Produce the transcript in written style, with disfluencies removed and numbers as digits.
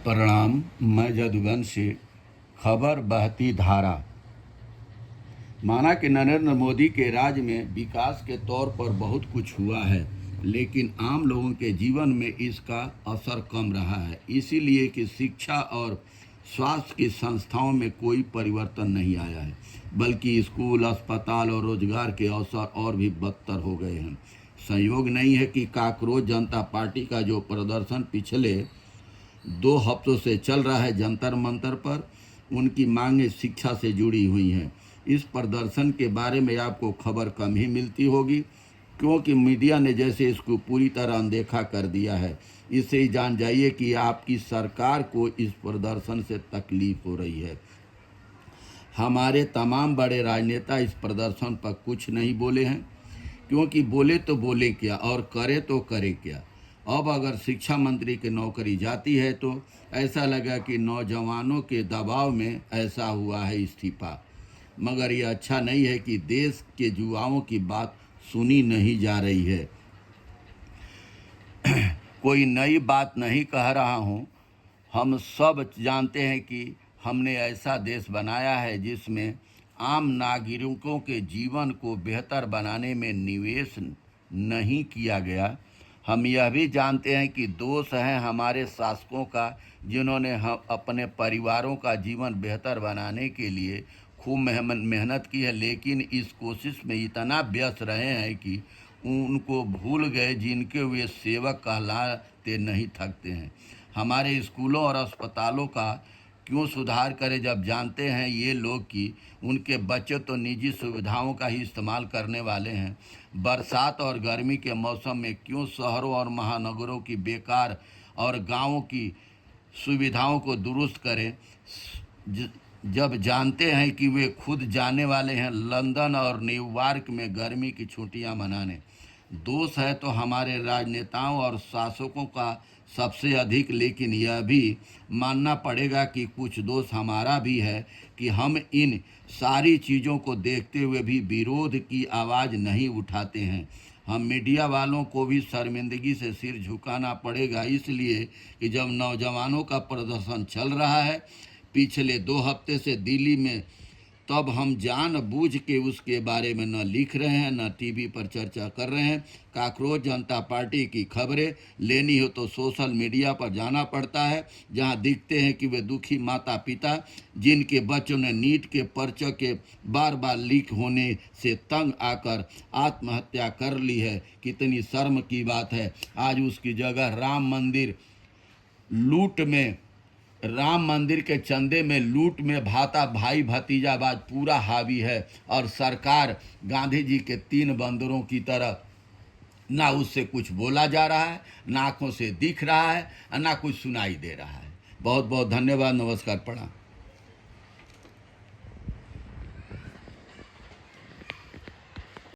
प्रणाम। मैं जादूगंज से खबर बहती धारा। माना कि नरेंद्र मोदी के राज में विकास के तौर पर बहुत कुछ हुआ है, लेकिन आम लोगों के जीवन में इसका असर कम रहा है। इसीलिए कि शिक्षा और स्वास्थ्य की संस्थाओं में कोई परिवर्तन नहीं आया है, बल्कि स्कूल, अस्पताल और रोजगार के अवसर और भी बदतर हो गए हैं। संयोग नहीं है कि कांकरोच जनता पार्टी का जो प्रदर्शन पिछले 2 हफ्तों से चल रहा है जंतर मंतर पर, उनकी मांगें शिक्षा से जुड़ी हुई हैं। इस प्रदर्शन के बारे में आपको खबर कम ही मिलती होगी, क्योंकि मीडिया ने जैसे इसको पूरी तरह अनदेखा कर दिया है। इससे ही जान जाइए कि आपकी सरकार को इस प्रदर्शन से तकलीफ हो रही है। हमारे तमाम बड़े राजनेता इस प्रदर्शन पर कुछ नहीं बोले हैं, क्योंकि बोले तो बोले क्या और करे तो करे क्या। अब अगर शिक्षा मंत्री की नौकरी जाती है तो ऐसा लगा कि नौजवानों के दबाव में ऐसा हुआ है इस्तीफा। मगर यह अच्छा नहीं है कि देश के युवाओं की बात सुनी नहीं जा रही है। कोई नई बात नहीं कह रहा हूँ। हम सब जानते हैं कि हमने ऐसा देश बनाया है जिसमें आम नागरिकों के जीवन को बेहतर बनाने में निवेश नहीं किया गया। हम यह भी जानते हैं कि दोष है हमारे शासकों का, जिन्होंने हम अपने परिवारों का जीवन बेहतर बनाने के लिए खूब मेहनत की है, लेकिन इस कोशिश में इतना व्यस्त रहे हैं कि उनको भूल गए जिनके वे सेवक कहलाते नहीं थकते हैं। हमारे स्कूलों और अस्पतालों का क्यों सुधार करें, जब जानते हैं ये लोग कि उनके बच्चे तो निजी सुविधाओं का ही इस्तेमाल करने वाले हैं। बरसात और गर्मी के मौसम में क्यों शहरों और महानगरों की बेकार और गांवों की सुविधाओं को दुरुस्त करें, जब जानते हैं कि वे खुद जाने वाले हैं लंदन और न्यूयॉर्क में गर्मी की छुट्टियां मनाने। दोष है तो हमारे राजनेताओं और शासकों का सबसे अधिक, लेकिन यह भी मानना पड़ेगा कि कुछ दोष हमारा भी है कि हम इन सारी चीज़ों को देखते हुए भी विरोध की आवाज़ नहीं उठाते हैं। हम मीडिया वालों को भी शर्मिंदगी से सिर झुकाना पड़ेगा, इसलिए कि जब नौजवानों का प्रदर्शन चल रहा है पिछले 2 हफ्ते से दिल्ली में, तब हम जानबूझ के उसके बारे में न लिख रहे हैं न टीवी पर चर्चा कर रहे हैं। कांकरोच जनता पार्टी की खबरें लेनी हो तो सोशल मीडिया पर जाना पड़ता है, जहां दिखते हैं कि वे दुखी माता पिता जिनके बच्चों ने नीट के पर्चे के बार बार लीक होने से तंग आकर आत्महत्या कर ली है। कितनी शर्म की बात है। आज उसकी जगह राम मंदिर के चंदे में लूट में भाता भाई भतीजाबाज पूरा हावी है, और सरकार गांधी जी के 3 बंदरों की तरह ना उससे कुछ बोला जा रहा है, ना आंखों से दिख रहा है, ना कुछ सुनाई दे रहा है। बहुत बहुत धन्यवाद। नमस्कार, प्रणाम।